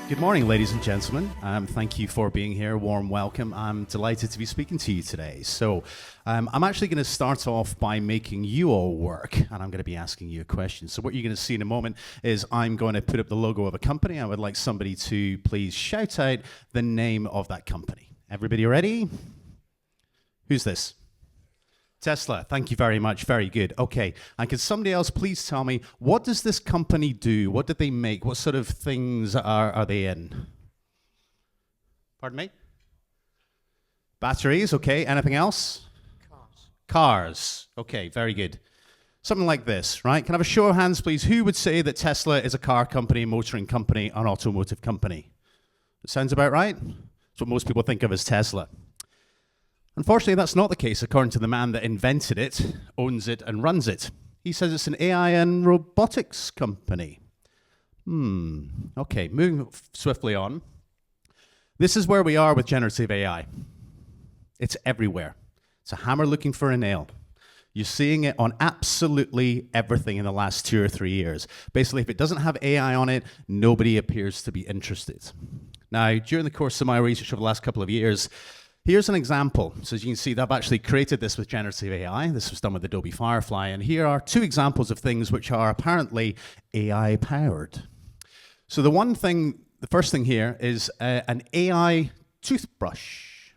Good morning, ladies and gentlemen. Thank you for being here. Warm welcome. I'm delighted to be speaking to you today. So I'm actually going to start off by making you all work, and I'm going to be asking you a question. So what you're going to see in a moment is I'm going to put up the logo of a company. I would like somebody to please shout out the name of that company. Everybody ready? Who's this? Tesla. Thank you very much. Very good. Okay. And can somebody else please tell me, what does this company do? What did they make? What sort of things are they in? Pardon me? Batteries. Okay. Anything else? Cars. Okay. Very good. Something like this, right? Can I have a show of hands, please? Who would say that Tesla is a car company, motoring company, an automotive company? That sounds about right. That's what most people think of as Tesla. Unfortunately, that's not the case, according to the man that invented it, owns it, and runs it. He says it's an AI and robotics company. Okay, moving swiftly on. This is where we are with generative AI. It's everywhere. It's a hammer looking for a nail. You're seeing it on absolutely everything in the last 2 or 3 years. Basically, if it doesn't have AI on it, nobody appears to be interested. Now, during the course of my research over the last couple of years, here's an example. So as you can see, I've actually created this with generative AI. This was done with Adobe Firefly. And here are 2 examples of things which are apparently AI powered. So the first thing here is an AI toothbrush.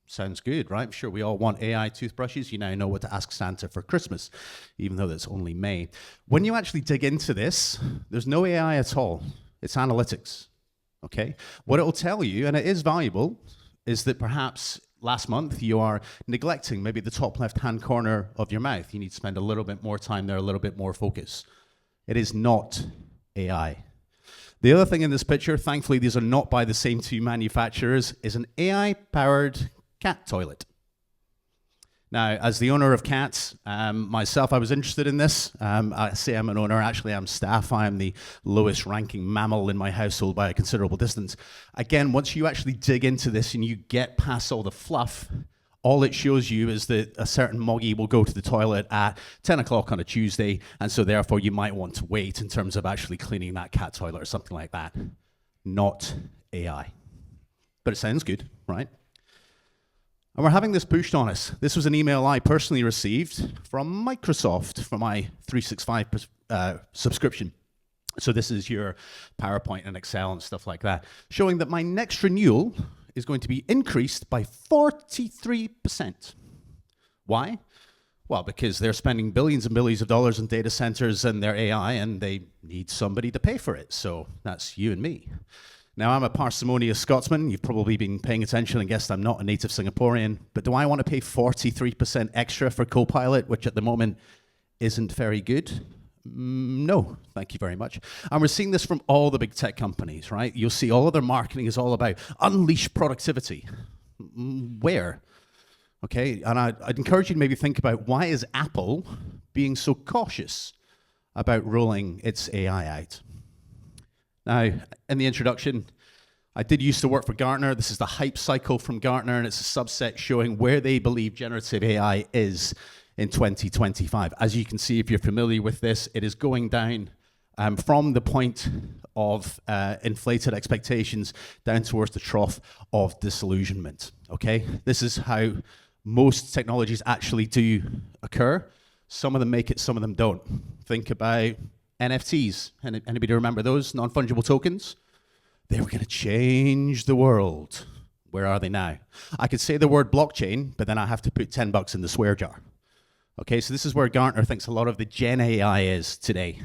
Sounds good, right? I'm sure we all want AI toothbrushes. You now know what to ask Santa for Christmas, even though it's only May. When you actually dig into this, there's no AI at all. It's analytics, okay? What it will tell you, and it is valuable, is that perhaps last month you are neglecting maybe the top left-hand corner of your mouth. You need to spend a little bit more time there, a little bit more focus. It is not AI. The other thing in this picture, thankfully these are not by the same 2 manufacturers, is an AI-powered cat toilet. Now, as the owner of cats, myself, I was interested in this. I say I'm an owner, actually I'm staff. I am the lowest ranking mammal in my household by a considerable distance. Again, once you actually dig into this and you get past all the fluff, all it shows you is that a certain moggy will go to the toilet at 10 o'clock on a Tuesday, and so therefore you might want to wait in terms of actually cleaning that cat toilet or something like that. Not AI. But it sounds good, right? And we're having this pushed on us. This was an email I personally received from Microsoft for my 365 subscription. So this is your PowerPoint and Excel and stuff like that, showing that my next renewal is going to be increased by 43%. Why? Well, because they're spending billions and billions of dollars in data centers and their AI, and they need somebody to pay for it. So that's you and me. Now, I'm a parsimonious Scotsman. You've probably been paying attention and guessed I'm not a native Singaporean. But do I want to pay 43% extra for Copilot, which at the moment isn't very good? No, thank you very much. And we're seeing this from all the big tech companies, right? You'll see all of their marketing is all about unleash productivity. Where? Okay, and I'd encourage you to maybe think about, why is Apple being so cautious about rolling its AI out? Now, in the introduction, I did used to work for Gartner. This is the hype cycle from Gartner, and it's a subset showing where they believe generative AI is in 2025. As you can see, if you're familiar with this, it is going down from the point of inflated expectations down towards the trough of disillusionment, okay? This is how most technologies actually do occur. Some of them make it, some of them don't. Think about NFTs. Anybody remember those, non-fungible tokens? They were going to change the world. Where are they now? I could say the word blockchain, but then I have to put $10 in the swear jar. Okay, so this is where Gartner thinks a lot of the Gen AI is today.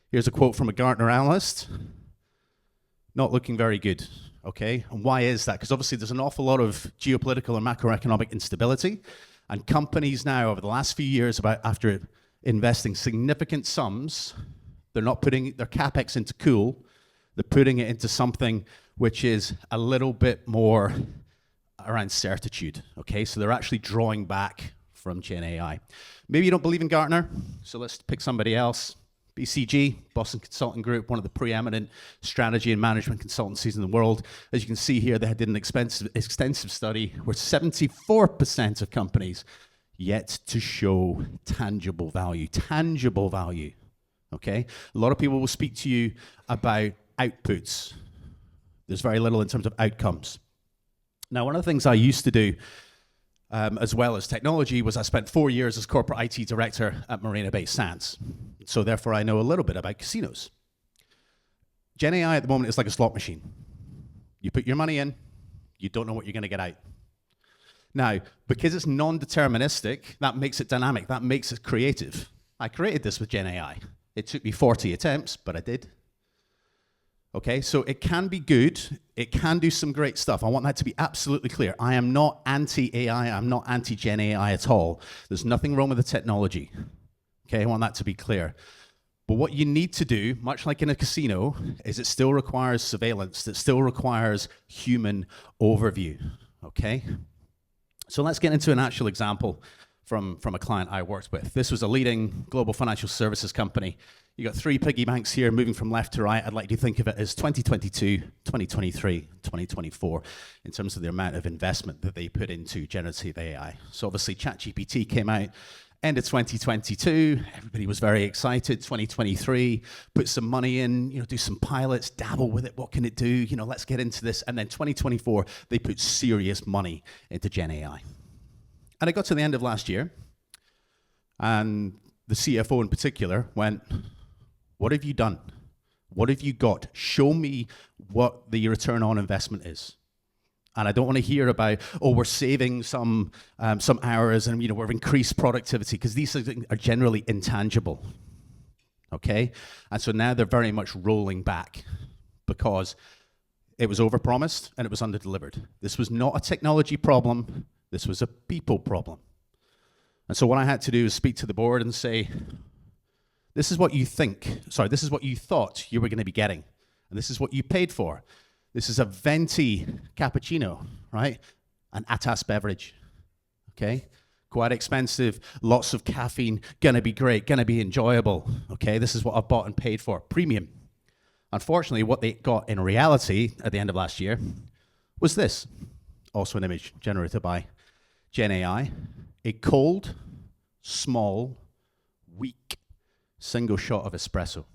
Here's a quote from a Gartner analyst. Not looking very good, okay? And why is that? Because obviously there's an awful lot of geopolitical and macroeconomic instability, and companies now over the last few years, after investing significant sums, they're not putting their capex into cool, they're putting it into something which is a little bit more around certitude, okay? So they're actually drawing back from Gen AI. Maybe you don't believe in Gartner, so let's pick somebody else. BCG, Boston Consulting Group, one of the preeminent strategy and management consultancies in the world. As you can see here, they did an extensive study where 74% of companies yet to show tangible value. Tangible value, okay? A lot of people will speak to you about outputs, There's very little in terms of outcomes. Now, one of the things I used to do, as well as technology, was I spent 4 years as corporate IT director at Marina Bay Sands. So therefore, I know a little bit about casinos. Gen AI at the moment is like a slot machine. You put your money in, you don't know what you're going to get out. Now, because it's non-deterministic, that makes it dynamic, that makes it creative. I created this with Gen AI. It took me 40 attempts, but I did. Okay, so it can be good, it can do some great stuff. I want that to be absolutely clear. I am not anti-AI, I'm not anti-Gen AI at all. There's nothing wrong with the technology. Okay, I want that to be clear. But what you need to do, much like in a casino, is it still requires surveillance, it still requires human overview, okay? So let's get into an actual example from a client I worked with. This was a leading global financial services company. You got 3 piggy banks here moving from left to right. I'd like you to think of it as 2022, 2023, 2024 in terms of the amount of investment that they put into generative AI. So obviously ChatGPT came out end of 2022. Everybody was very excited. 2023, put some money in, do some pilots, dabble with it. What can it do? Let's get into this. And then 2024, they put serious money into Gen AI. And I got to the end of last year, and the CFO in particular went, "What have you done? What have you got? Show me what the return on investment is." And I don't want to hear about, we're saving some hours and we've increased productivity, because these things are generally intangible. Okay? And so now they're very much rolling back because it was overpromised and it was underdelivered. This was not a technology problem. This was a people problem. And so what I had to do is speak to the board and say, this is what you thought you were going to be getting. And this is what you paid for. This is a venti cappuccino, right? An Atas beverage, okay? Quite expensive, lots of caffeine, gonna be great, gonna be enjoyable, okay? This is what I've bought and paid for, premium. Unfortunately, what they got in reality at the end of last year was this, also an image generated by Gen AI, a cold, small, weak, single shot of espresso.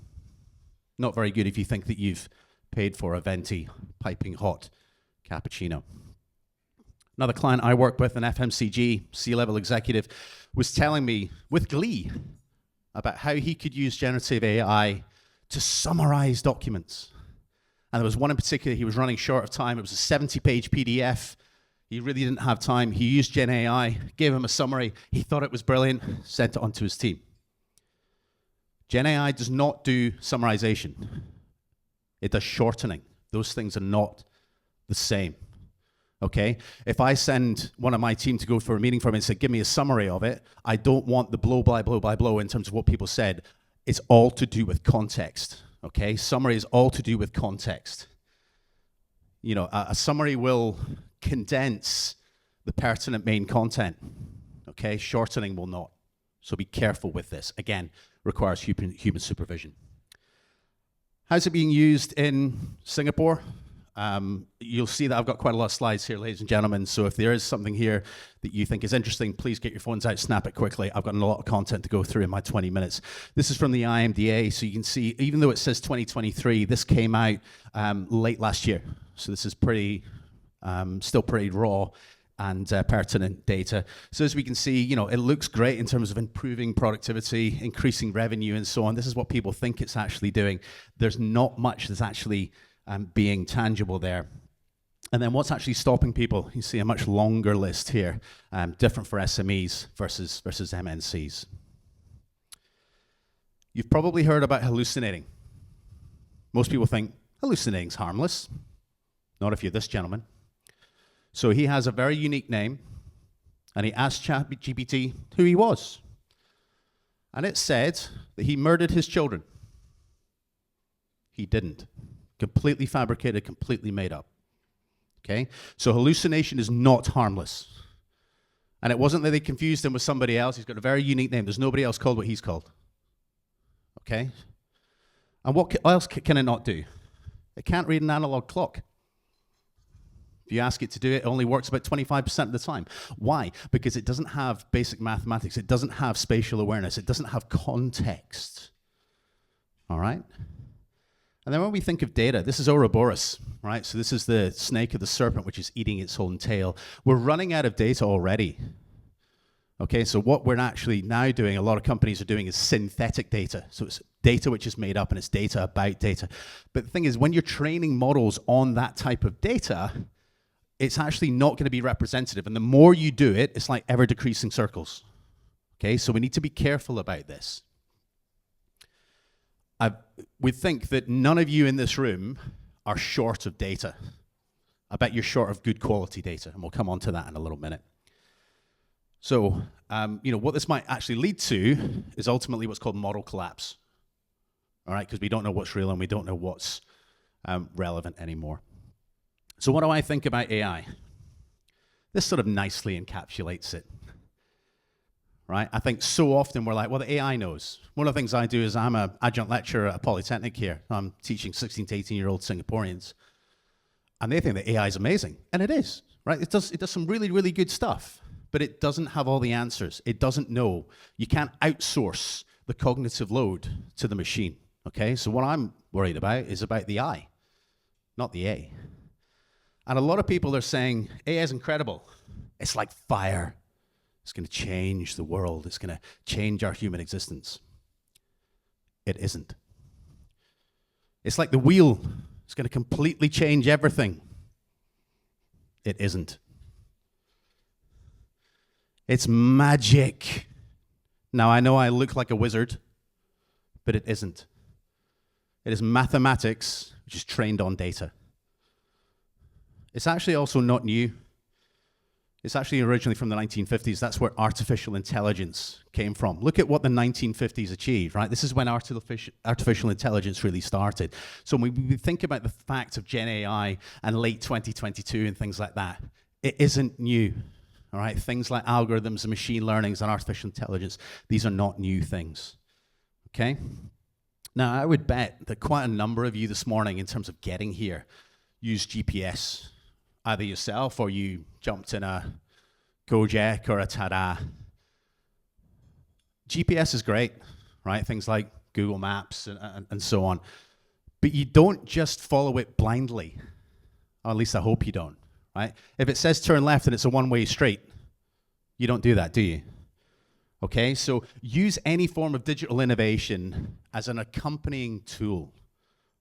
Not very good if you think that you've paid for a venti, piping hot cappuccino. Another client I work with, an FMCG C-level executive, was telling me with glee about how he could use generative AI to summarize documents. And there was one in particular, he was running short of time. It was a 70-page PDF. He really didn't have time. He used Gen AI, gave him a summary. He thought it was brilliant, sent it on to his team. Gen AI does not do summarization. It does shortening. Those things are not the same, okay? If I send one of my team to go for a meeting for me and say, give me a summary of it, I don't want the blow by blow by blow in terms of what people said. It's all to do with context, okay? Summary is all to do with context. A summary will condense the pertinent main content, okay? Shortening will not. So be careful with this. Again, requires human supervision. How's it being used in Singapore? You'll see that I've got quite a lot of slides here, ladies and gentlemen, so if there is something here that you think is interesting, please get your phones out, snap it quickly. I've got a lot of content to go through in my 20 minutes. This is from the IMDA, so you can see, even though it says 2023, this came out late last year. So this is still pretty raw and pertinent data. So as we can see, it looks great in terms of improving productivity, increasing revenue, and so on. This is what people think it's actually doing. There's not much that's actually being tangible there. And then what's actually stopping people? You see a much longer list here, different for SMEs versus MNCs. You've probably heard about hallucinating. Most people think hallucinating's harmless. Not if you're this gentleman. So he has a very unique name, and he asked ChatGPT who he was. And it said that he murdered his children. He didn't. Completely fabricated, completely made up. Okay? So hallucination is not harmless. And it wasn't that they confused him with somebody else. He's got a very unique name. There's nobody else called what he's called. Okay? And what else can it not do? It can't read an analog clock. If you ask it to do it, it only works about 25% of the time. Why? Because it doesn't have basic mathematics. It doesn't have spatial awareness. It doesn't have context. All right? And then when we think of data, this is Ouroboros, right? So this is the snake or the serpent which is eating its own tail. We're running out of data already. Okay, so what we're actually now doing, a lot of companies are doing, is synthetic data. So it's data which is made up and it's data about data. But the thing is, when you're training models on that type of data, it's actually not going to be representative. And the more you do it, it's like ever decreasing circles. Okay, so we need to be careful about this. We think that none of you in this room are short of data. I bet you're short of good quality data, and we'll come on to that in a little minute. So, what this might actually lead to is ultimately what's called model collapse. All right, because we don't know what's real and we don't know what's relevant anymore. So what do I think about AI? This sort of nicely encapsulates it. Right? I think so often we're like, well, the AI knows. One of the things I do is I'm an adjunct lecturer at a polytechnic here. I'm teaching 16 to 18-year-old Singaporeans. And they think that AI is amazing. And it is, right? It does some really, really good stuff. But it doesn't have all the answers. It doesn't know. You can't outsource the cognitive load to the machine, okay? So what I'm worried about is about the I, not the A. And a lot of people are saying, AI is incredible. It's like fire. It's going to change the world. It's going to change our human existence. It isn't. It's like the wheel. It's going to completely change everything. It isn't. It's magic. Now, I know I look like a wizard, but it isn't. It is mathematics, which is trained on data. It's actually also not new. It's actually originally from the 1950s. That's where artificial intelligence came from. Look at what the 1950s achieved, right? This is when artificial intelligence really started. So when we think about the fact of Gen AI and late 2022 and things like that, it isn't new, all right? Things like algorithms and machine learnings and artificial intelligence, these are not new things, okay? Now, I would bet that quite a number of you this morning, in terms of getting here, use GPS, either yourself or you jumped in a Gojek or a Tada. GPS is great, right? Things like Google Maps and so on. But you don't just follow it blindly. Or at least I hope you don't, right? If it says turn left and it's a one-way street, you don't do that, do you? Okay, so use any form of digital innovation as an accompanying tool,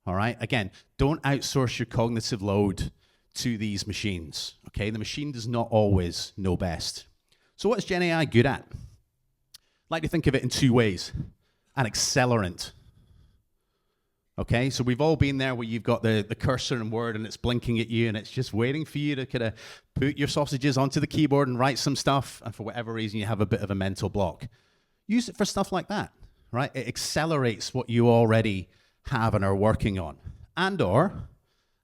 all right? Again, don't outsource your cognitive load to these machines, okay? The machine does not always know best. So what is Gen AI good at? I like to think of it in two ways. An accelerant, okay? So we've all been there where you've got the cursor and word and it's blinking at you and it's just waiting for you to kind of put your sausages onto the keyboard and write some stuff, and for whatever reason you have a bit of a mental block. Use it for stuff like that, right? It accelerates what you already have and are working on. And or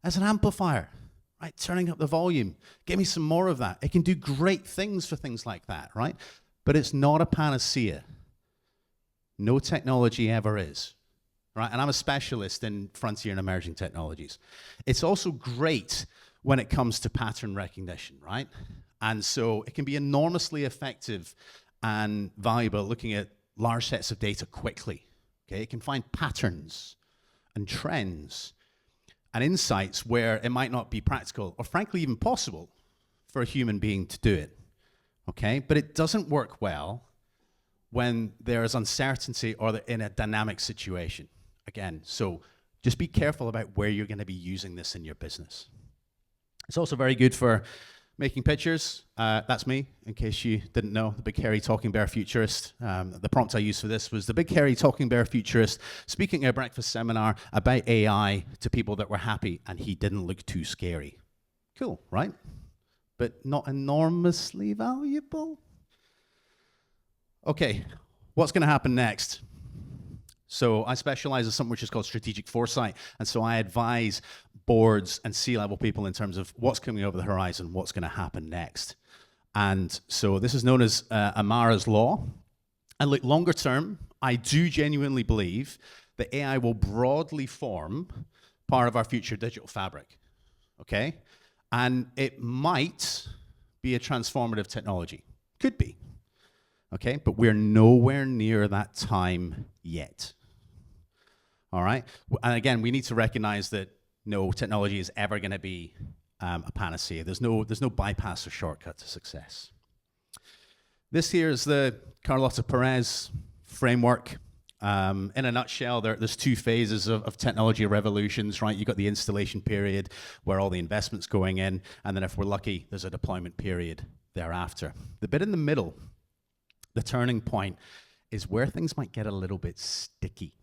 as an amplifier. Right, turning up the volume. Give me some more of that. It can do great things for things like that, right? But it's not a panacea. No technology ever is, right? And I'm a specialist in frontier and emerging technologies. It's also great when it comes to pattern recognition, right? And so it can be enormously effective and valuable looking at large sets of data quickly, okay? It can find patterns and trends and insights where it might not be practical or frankly even possible for a human being to do it, okay? But it doesn't work well when there is uncertainty or they're in a dynamic situation. Again, so just be careful about where you're going to be using this in your business. It's also very good for making pictures. That's me, in case you didn't know, the big hairy talking bear futurist. The prompt I used for this was the big hairy talking bear futurist speaking at a breakfast seminar about AI to people that were happy, and he didn't look too scary. Cool, right? But not enormously valuable. Okay, what's going to happen next? So I specialize in something which is called Strategic Foresight, and so I advise boards and C-level people in terms of what's coming over the horizon, what's going to happen next. And so this is known as Amara's Law. And look, longer term, I do genuinely believe that AI will broadly form part of our future digital fabric, okay? And it might be a transformative technology. Could be, okay? But we're nowhere near that time yet. All right? And again, we need to recognize that no technology is ever going to be a panacea. There's no bypass or shortcut to success. This here is the Carlota Perez framework. In a nutshell, there's two phases of technology revolutions, right? You've got the installation period where all the investment's going in, and then if we're lucky, there's a deployment period thereafter. The bit in the middle, the turning point, is where things might get a little bit sticky,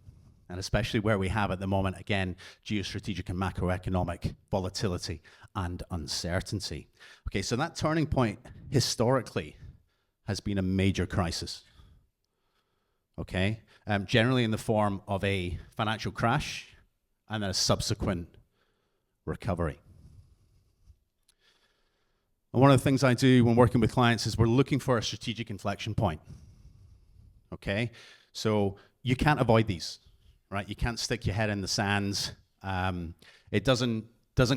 and especially where we have at the moment, again, geostrategic and macroeconomic volatility and uncertainty. Okay, so that turning point historically has been a major crisis. Okay, generally in the form of a financial crash and then a subsequent recovery. And one of the things I do when working with clients is we're looking for a strategic inflection point. Okay, so you can't avoid these, right? You can't stick your head in the sands. It doesn't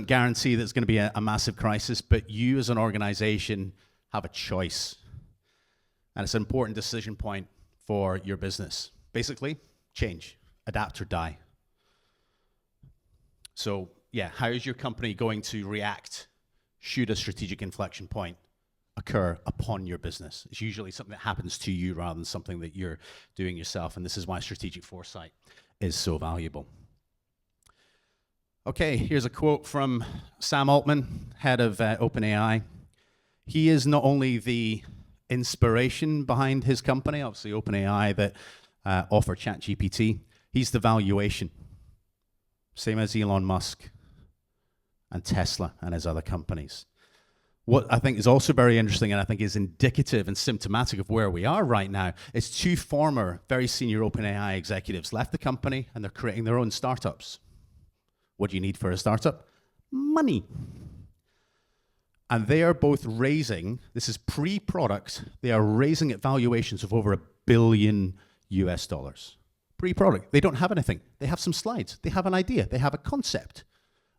guarantee that it's going to be a massive crisis, but you as an organization have a choice. And it's an important decision point for your business. Basically, change, adapt or die. So yeah, how is your company going to react should a strategic inflection point occur upon your business? It's usually something that happens to you rather than something that you're doing yourself, and this is why strategic foresight is so valuable. Okay, here's a quote from Sam Altman, head of OpenAI. He is not only the inspiration behind his company, obviously OpenAI that offer ChatGPT, he's the valuation. Same as Elon Musk and Tesla and his other companies. What I think is also very interesting and I think is indicative and symptomatic of where we are right now is two former very senior OpenAI executives left the company and they're creating their own startups. What do you need for a startup? Money. And they are both raising, this is pre-product, they are raising at valuations of over $1 billion US. Pre-product, they don't have anything. They have some slides, they have an idea, they have a concept.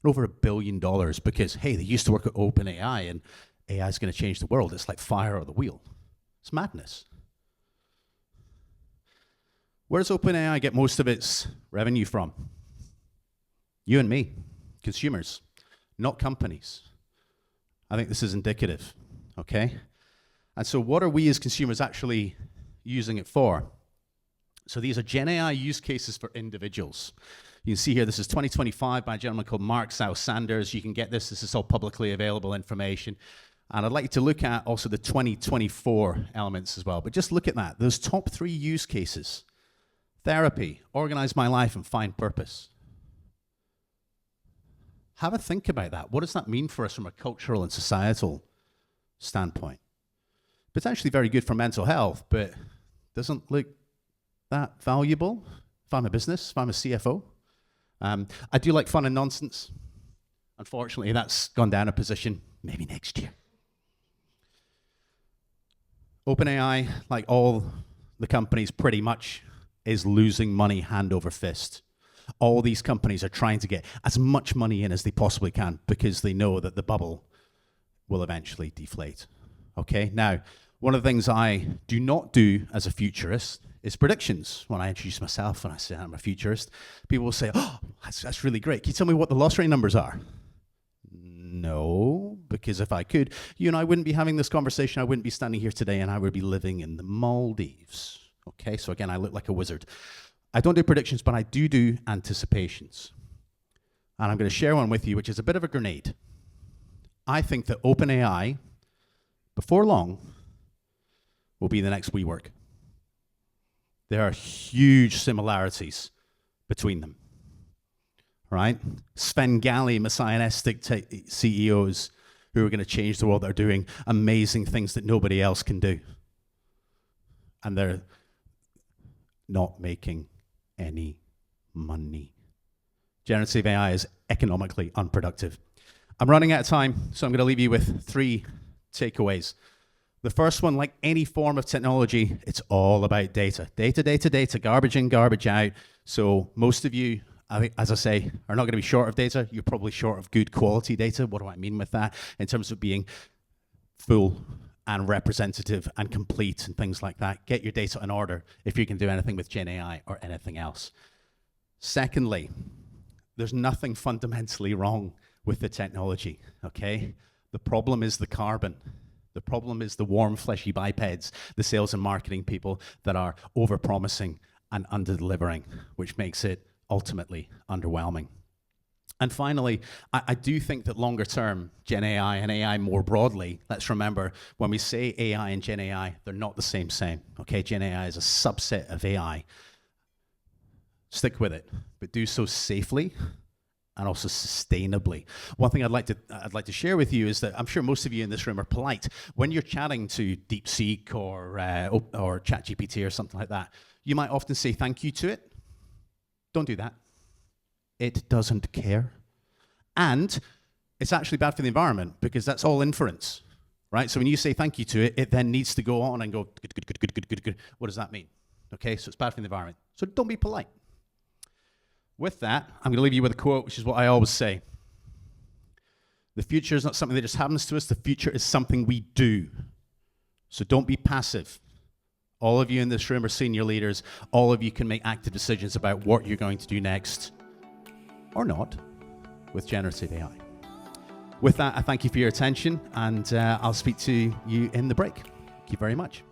Over $1 billion because, hey, they used to work at OpenAI and AI is going to change the world. It's like fire or the wheel. It's madness. Where does OpenAI get most of its revenue from? You and me, consumers, not companies. I think this is indicative, okay? And so what are we as consumers actually using it for? So these are Gen AI use cases for individuals. You can see here, this is 2025 by a gentleman called Mark Sanders. You can get this. This is all publicly available information. And I'd like you to look at also the 2024 elements as well. But just look at that. Those top 3 use cases. Therapy, organize my life and find purpose. Have a think about that. What does that mean for us from a cultural and societal standpoint? Potentially very good for mental health, but doesn't look that valuable if I'm a business, if I'm a CFO. I do like fun and nonsense. Unfortunately, that's gone down a position, maybe next year. OpenAI, like all the companies pretty much, is losing money hand over fist. All these companies are trying to get as much money in as they possibly can because they know that the bubble will eventually deflate. Okay, now, one of the things I do not do as a futurist is predictions. When I introduce myself and I say I'm a futurist, people will say, oh, that's really great. Can you tell me what the loss rate numbers are? No, because if I could, you and I wouldn't be having this conversation. I wouldn't be standing here today and I would be living in the Maldives. Okay, so again, I look like a wizard. I don't do predictions, but I do anticipations. And I'm going to share one with you, which is a bit of a grenade. I think that OpenAI, before long, will be the next WeWork. There are huge similarities between them, right? Svengali, messianistic CEOs who are going to change the world, that are doing amazing things that nobody else can do. And they're not making any money. Generative AI is economically unproductive. I'm running out of time, so I'm going to leave you with 3 takeaways. The first one, like any form of technology, it's all about data. Data, garbage in, garbage out. So most of you, as I say, are not going to be short of data. You're probably short of good quality data. What do I mean with that? In terms of being full and representative and complete and things like that. Get your data in order if you can do anything with Gen AI or anything else. Secondly, there's nothing fundamentally wrong with the technology, okay? The problem is the carbon. The problem is the warm, fleshy bipeds, the sales and marketing people that are over-promising and under-delivering, which makes it ultimately underwhelming. And finally, I do think that longer term, Gen AI and AI more broadly, let's remember, when we say AI and Gen AI, they're not the same, okay? Gen AI is a subset of AI. Stick with it, but do so safely and also sustainably. One thing I'd like to share with you is that I'm sure most of you in this room are polite. When you're chatting to DeepSeek or ChatGPT or something like that, you might often say thank you to it. Don't do that. It doesn't care. And it's actually bad for the environment because that's all inference, right? So when you say thank you to it, it then needs to go on and go, good. What does that mean? Okay, so it's bad for the environment. So don't be polite. With that, I'm going to leave you with a quote, which is what I always say. The future is not something that just happens to us. The future is something we do. So don't be passive. All of you in this room are senior leaders. All of you can make active decisions about what you're going to do next, or not, with generative AI. With that, I thank you for your attention, and I'll speak to you in the break. Thank you very much.